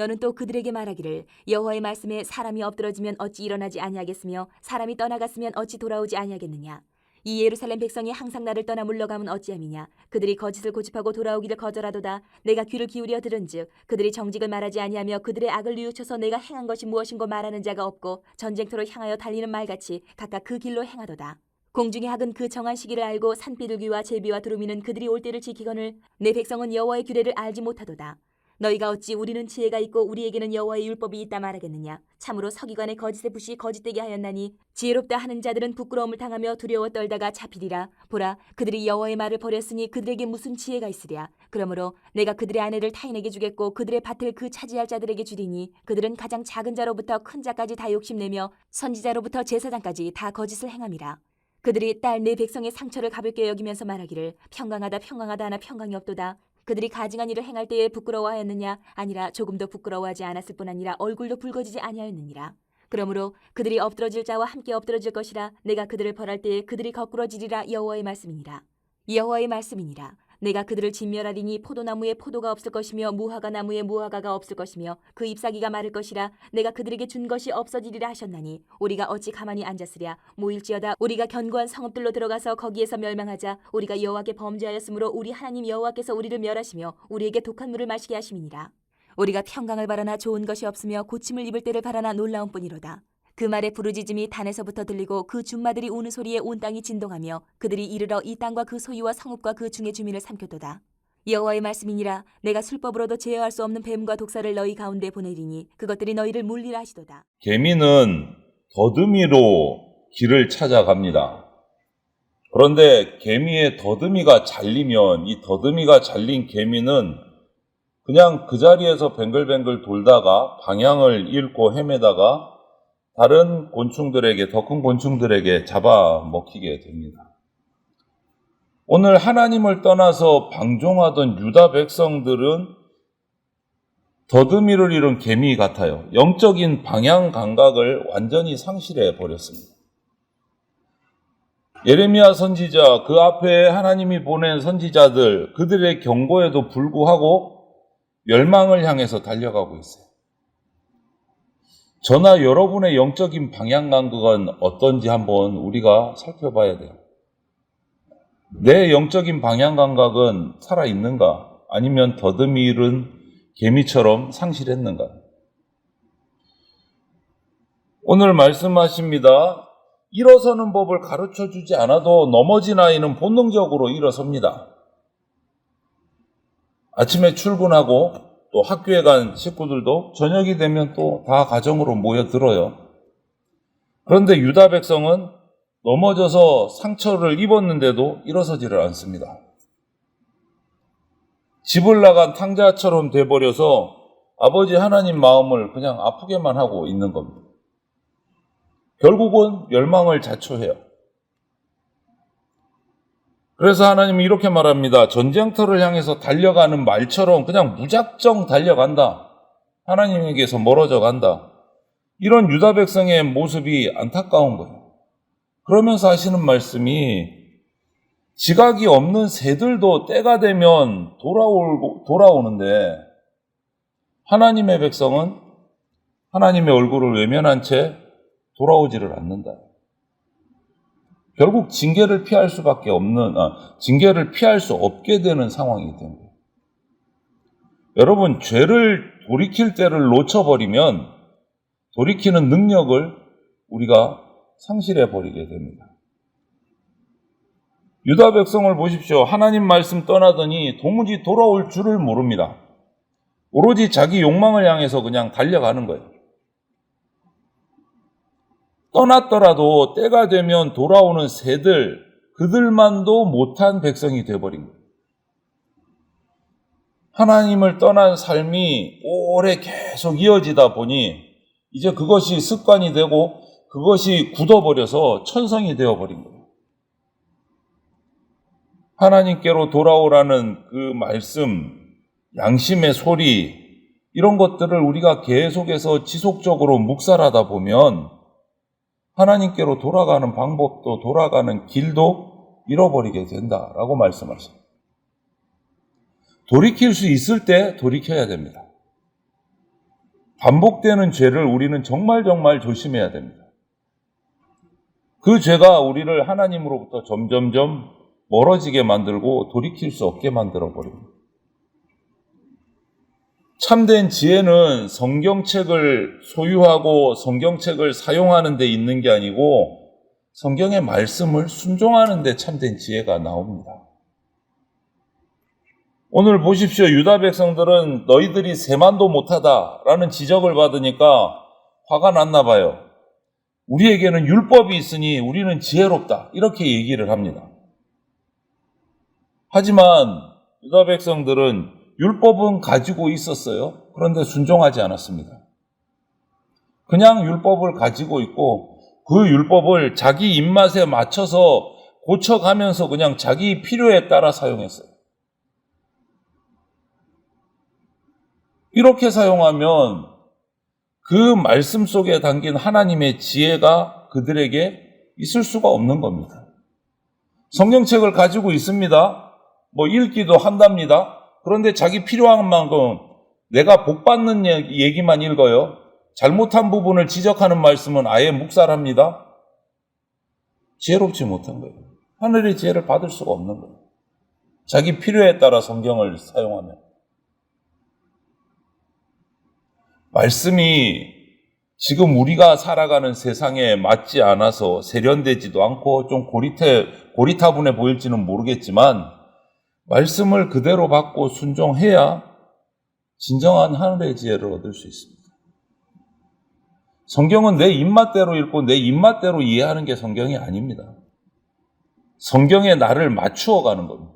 너는 또 그들에게 말하기를 여호와의 말씀에 사람이 엎드러지면 어찌 일어나지 아니하겠으며 사람이 떠나갔으면 어찌 돌아오지 아니하겠느냐. 이 예루살렘 백성이 항상 나를 떠나 물러가면 어찌함이냐. 그들이 거짓을 고집하고 돌아오기를 거절하도다. 내가 귀를 기울여 들은즉 그들이 정직을 말하지 아니하며 그들의 악을 뉘우쳐서 내가 행한 것이 무엇인고 말하는 자가 없고 전쟁터로 향하여 달리는 말같이 각각 그 길로 행하도다. 공중의 학은 그 정한 시기를 알고 산비둘기와 제비와 두루미는 그들이 올 때를 지키거늘 내 백성은 여호와의 규례를 알지 못하도다. 너희가 어찌 우리는 지혜가 있고 우리에게는 여호와의 율법이 있다 말하겠느냐. 참으로 서기관의 거짓의 붓이 거짓되게 하였나니 지혜롭다 하는 자들은 부끄러움을 당하며 두려워 떨다가 잡히리라. 보라, 그들이 여호와의 말을 버렸으니 그들에게 무슨 지혜가 있으랴. 그러므로 내가 그들의 아내를 타인에게 주겠고 그들의 밭을 그 차지할 자들에게 주리니 그들은 가장 작은 자로부터 큰 자까지 다 욕심내며 선지자로부터 제사장까지 다 거짓을 행함이라. 그들이 딸 내 백성의 상처를 가볍게 여기면서 말하기를 평강하다 평강하다 하나 평강이 없도다. 그들이 가증한 일을 행할 때에 부끄러워하였느냐. 아니라 조금도 부끄러워하지 않았을 뿐 아니라 얼굴도 붉어지지 아니하였느니라. 그러므로 그들이 엎드러질 자와 함께 엎드러질 것이라. 내가 그들을 벌할 때에 그들이 거꾸러지리라. 여호와의 말씀이니라. 여호와의 말씀이니라. 내가 그들을 진멸하리니 포도나무에 포도가 없을 것이며 무화과 나무에 무화과가 없을 것이며 그 잎사귀가 마를 것이라. 내가 그들에게 준 것이 없어지리라 하셨나니 우리가 어찌 가만히 앉았으랴. 모일지어다 우리가 견고한 성읍들로 들어가서 거기에서 멸망하자. 우리가 여호와께 범죄하였으므로 우리 하나님 여호와께서 우리를 멸하시며 우리에게 독한 물을 마시게 하심이니라. 우리가 평강을 바라나 좋은 것이 없으며 고침을 입을 때를 바라나 놀라운 뿐이로다. 그 말의 부르짖음이 단에서부터 들리고 그 준마들이 우는 소리에 온 땅이 진동하며 그들이 이르러 이 땅과 그 소유와 성읍과 그 중의 주민을 삼켰도다. 여호와의 말씀이니라. 내가 술법으로도 제어할 수 없는 뱀과 독사를 너희 가운데 보내리니 그것들이 너희를 물리라 하시도다. 개미는 더듬이로 길을 찾아갑니다. 그런데 개미의 더듬이가 잘리면 이 더듬이가 잘린 개미는 그냥 그 자리에서 뱅글뱅글 돌다가 방향을 잃고 헤매다가 다른 곤충들에게, 더 큰 곤충들에게 잡아먹히게 됩니다. 오늘 하나님을 떠나서 방종하던 유다 백성들은 더듬이를 잃은 개미 같아요. 영적인 방향 감각을 완전히 상실해 버렸습니다. 예레미야 선지자, 그 앞에 하나님이 보낸 선지자들, 그들의 경고에도 불구하고 멸망을 향해서 달려가고 있어요. 저나 여러분의 영적인 방향 감각은 어떤지 한번 우리가 살펴봐야 돼요. 내 영적인 방향 감각은 살아있는가? 아니면 더듬이 잃은 개미처럼 상실했는가? 오늘 말씀하십니다. 일어서는 법을 가르쳐 주지 않아도 넘어진 아이는 본능적으로 일어섭니다. 아침에 출근하고 또 학교에 간 식구들도 저녁이 되면 또 다 가정으로 모여들어요. 그런데 유다 백성은 넘어져서 상처를 입었는데도 일어서지를 않습니다. 집을 나간 탕자처럼 돼버려서 아버지 하나님 마음을 그냥 아프게만 하고 있는 겁니다. 결국은 멸망을 자초해요. 그래서 하나님이 이렇게 말합니다. 전쟁터를 향해서 달려가는 말처럼 그냥 무작정 달려간다. 하나님에게서 멀어져 간다. 이런 유다 백성의 모습이 안타까운 거예요. 그러면서 하시는 말씀이 지각이 없는 새들도 때가 되면 돌아오는데 하나님의 백성은 하나님의 얼굴을 외면한 채 돌아오지를 않는다. 결국 징계를 피할 수 없게 되는 상황이 됩니다. 여러분, 죄를 돌이킬 때를 놓쳐버리면 돌이키는 능력을 우리가 상실해버리게 됩니다. 유다 백성을 보십시오. 하나님 말씀 떠나더니 도무지 돌아올 줄을 모릅니다. 오로지 자기 욕망을 향해서 그냥 달려가는 거예요. 떠났더라도 때가 되면 돌아오는 새들, 그들만도 못한 백성이 되어버린 거예요. 하나님을 떠난 삶이 오래 계속 이어지다 보니 이제 그것이 습관이 되고 그것이 굳어버려서 천성이 되어버린 거예요. 하나님께로 돌아오라는 그 말씀, 양심의 소리, 이런 것들을 우리가 계속해서 지속적으로 묵살하다 보면 하나님께로 돌아가는 방법도 돌아가는 길도 잃어버리게 된다라고 말씀하십니다. 돌이킬 수 있을 때 돌이켜야 됩니다. 반복되는 죄를 우리는 정말 조심해야 됩니다. 그 죄가 우리를 하나님으로부터 점점점 멀어지게 만들고 돌이킬 수 없게 만들어 버립니다. 참된 지혜는 성경책을 소유하고 성경책을 사용하는 데 있는 게 아니고 성경의 말씀을 순종하는 데 참된 지혜가 나옵니다. 오늘 보십시오. 유다 백성들은 너희들이 세만도 못하다라는 지적을 받으니까 화가 났나 봐요. 우리에게는 율법이 있으니 우리는 지혜롭다. 이렇게 얘기를 합니다. 하지만 유다 백성들은 율법은 가지고 있었어요. 그런데 순종하지 않았습니다. 그냥 율법을 가지고 있고 그 율법을 자기 입맛에 맞춰서 고쳐가면서 그냥 자기 필요에 따라 사용했어요. 이렇게 사용하면 그 말씀 속에 담긴 하나님의 지혜가 그들에게 있을 수가 없는 겁니다. 성경책을 가지고 있습니다. 읽기도 한답니다. 그런데 자기 필요한 만큼 내가 복받는 얘기만 읽어요. 잘못한 부분을 지적하는 말씀은 아예 묵살합니다. 지혜롭지 못한 거예요. 하늘의 지혜를 받을 수가 없는 거예요. 자기 필요에 따라 성경을 사용하면. 말씀이 지금 우리가 살아가는 세상에 맞지 않아서 세련되지도 않고 좀 고리타분해 보일지는 모르겠지만 말씀을 그대로 받고 순종해야 진정한 하늘의 지혜를 얻을 수 있습니다. 성경은 내 입맛대로 읽고 내 입맛대로 이해하는 게 성경이 아닙니다. 성경에 나를 맞추어 가는 겁니다.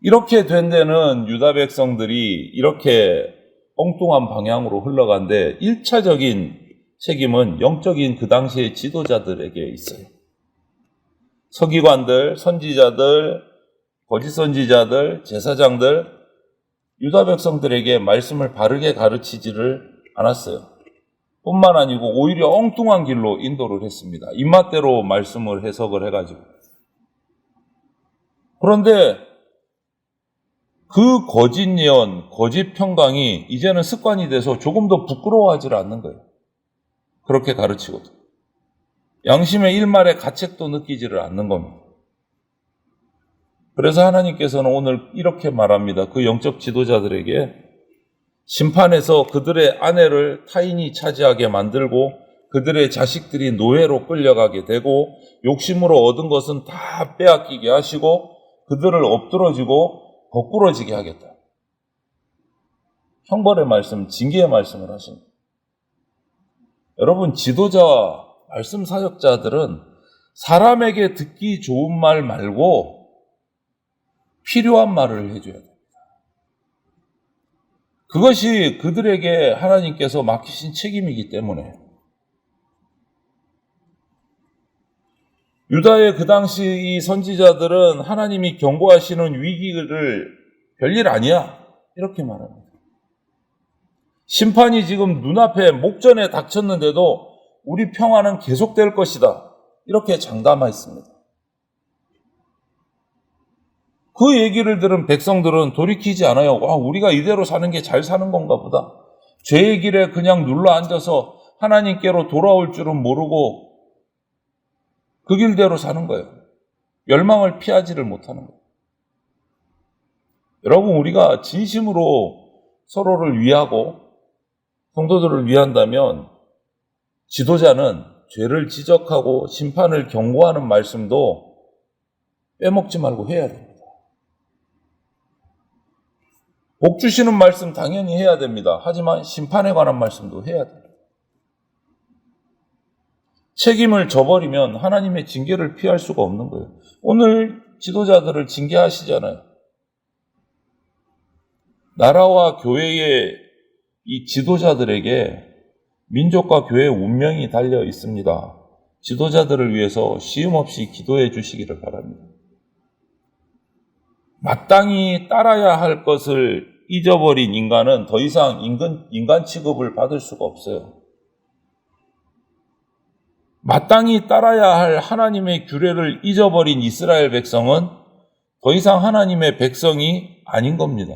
이렇게 된 데는 유다 백성들이 이렇게 엉뚱한 방향으로 흘러간데 1차적인 책임은 영적인 그 당시의 지도자들에게 있어요. 서기관들, 선지자들, 거짓 선지자들, 제사장들, 유다 백성들에게 말씀을 바르게 가르치지를 않았어요. 뿐만 아니고 오히려 엉뚱한 길로 인도를 했습니다. 입맛대로 말씀을 해석을 해가지고. 그런데 그 거짓 예언, 거짓 평강이 이제는 습관이 돼서 조금 더 부끄러워하지 않는 거예요. 그렇게 가르치거든. 양심의 일말의 가책도 느끼지를 않는 겁니다. 그래서 하나님께서는 오늘 이렇게 말합니다. 그 영적 지도자들에게 심판에서 그들의 아내를 타인이 차지하게 만들고 그들의 자식들이 노예로 끌려가게 되고 욕심으로 얻은 것은 다 빼앗기게 하시고 그들을 엎드러지고 거꾸러지게 하겠다. 형벌의 말씀, 징계의 말씀을 하십니다. 여러분, 지도자, 말씀 사역자들은 사람에게 듣기 좋은 말 말고 필요한 말을 해줘야 됩니다. 그것이 그들에게 하나님께서 맡기신 책임이기 때문에 유다의 그 당시 이 선지자들은 하나님이 경고하시는 위기를 별일 아니야 이렇게 말합니다. 심판이 지금 눈앞에 목전에 닥쳤는데도 우리 평화는 계속될 것이다 이렇게 장담했습니다. 그 얘기를 들은 백성들은 돌이키지 않아요. 우리가 이대로 사는 게 잘 사는 건가 보다. 죄의 길에 그냥 눌러 앉아서 하나님께로 돌아올 줄은 모르고 그 길대로 사는 거예요. 멸망을 피하지를 못하는 거예요. 여러분, 우리가 진심으로 서로를 위하고 성도들을 위한다면 지도자는 죄를 지적하고 심판을 경고하는 말씀도 빼먹지 말고 해야 됩니다. 복 주시는 말씀 당연히 해야 됩니다. 하지만 심판에 관한 말씀도 해야 됩니다. 책임을 져버리면 하나님의 징계를 피할 수가 없는 거예요. 오늘 지도자들을 징계하시잖아요. 나라와 교회의 이 지도자들에게 민족과 교회의 운명이 달려 있습니다. 지도자들을 위해서 쉬움 없이 기도해 주시기를 바랍니다. 마땅히 따라야 할 것을 잊어버린 인간은 더 이상 인간 취급을 받을 수가 없어요. 마땅히 따라야 할 하나님의 규례를 잊어버린 이스라엘 백성은 더 이상 하나님의 백성이 아닌 겁니다.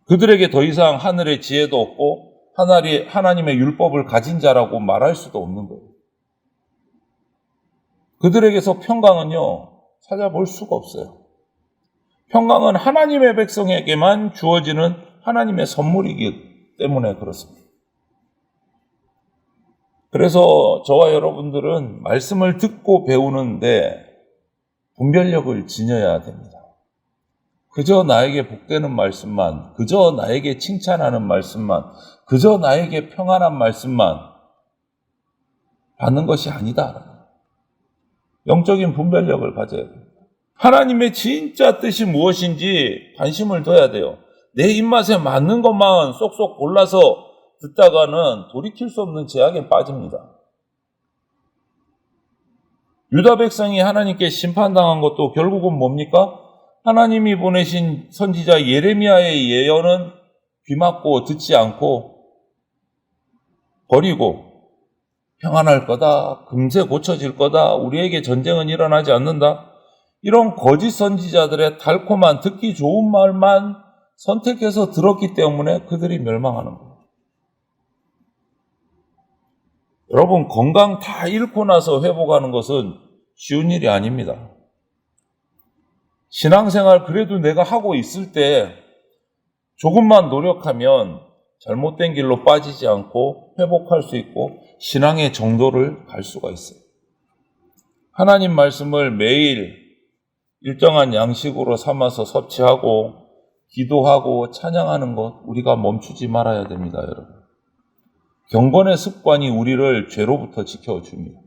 그들에게 더 이상 하늘의 지혜도 없고 하나님의 율법을 가진 자라고 말할 수도 없는 거예요. 그들에게서 평강은요, 찾아볼 수가 없어요. 평강은 하나님의 백성에게만 주어지는 하나님의 선물이기 때문에 그렇습니다. 그래서 저와 여러분들은 말씀을 듣고 배우는데 분별력을 지녀야 됩니다. 그저 나에게 복되는 말씀만, 그저 나에게 칭찬하는 말씀만, 그저 나에게 평안한 말씀만 받는 것이 아니다. 영적인 분별력을 가져야 됩니다. 하나님의 진짜 뜻이 무엇인지 관심을 둬야 돼요. 내 입맛에 맞는 것만 쏙쏙 골라서 듣다가는 돌이킬 수 없는 제약에 빠집니다. 유다 백성이 하나님께 심판당한 것도 결국은 뭡니까? 하나님이 보내신 선지자 예레미야의 예언은 귀막고 듣지 않고 버리고 평안할 거다, 금세 고쳐질 거다, 우리에게 전쟁은 일어나지 않는다, 이런 거짓 선지자들의 달콤한 듣기 좋은 말만 선택해서 들었기 때문에 그들이 멸망하는 거예요. 여러분, 건강 다 잃고 나서 회복하는 것은 쉬운 일이 아닙니다. 신앙생활 그래도 내가 하고 있을 때 조금만 노력하면 잘못된 길로 빠지지 않고 회복할 수 있고 신앙의 정도를 갈 수가 있어요. 하나님 말씀을 매일 일정한 양식으로 삼아서 섭취하고 기도하고 찬양하는 것 우리가 멈추지 말아야 됩니다, 여러분. 경건의 습관이 우리를 죄로부터 지켜줍니다.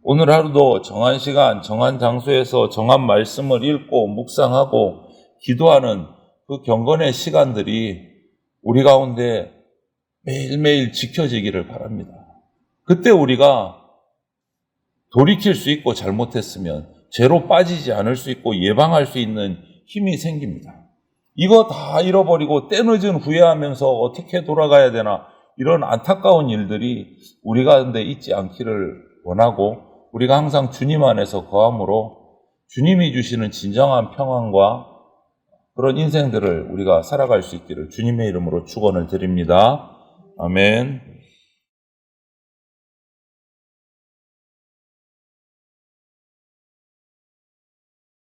오늘 하루도 정한 시간, 정한 장소에서 정한 말씀을 읽고 묵상하고 기도하는 그 경건의 시간들이 우리 가운데 매일매일 지켜지기를 바랍니다. 그때 우리가 돌이킬 수 있고 잘못했으면 죄로 빠지지 않을 수 있고 예방할 수 있는 힘이 생깁니다. 이거 다 잃어버리고 때늦은 후회하면서 어떻게 돌아가야 되나 이런 안타까운 일들이 우리 가운데 있지 않기를 원하고 우리가 항상 주님 안에서 거함으로 주님이 주시는 진정한 평안과 그런 인생들을 우리가 살아갈 수 있기를 주님의 이름으로 축원을 드립니다. 아멘.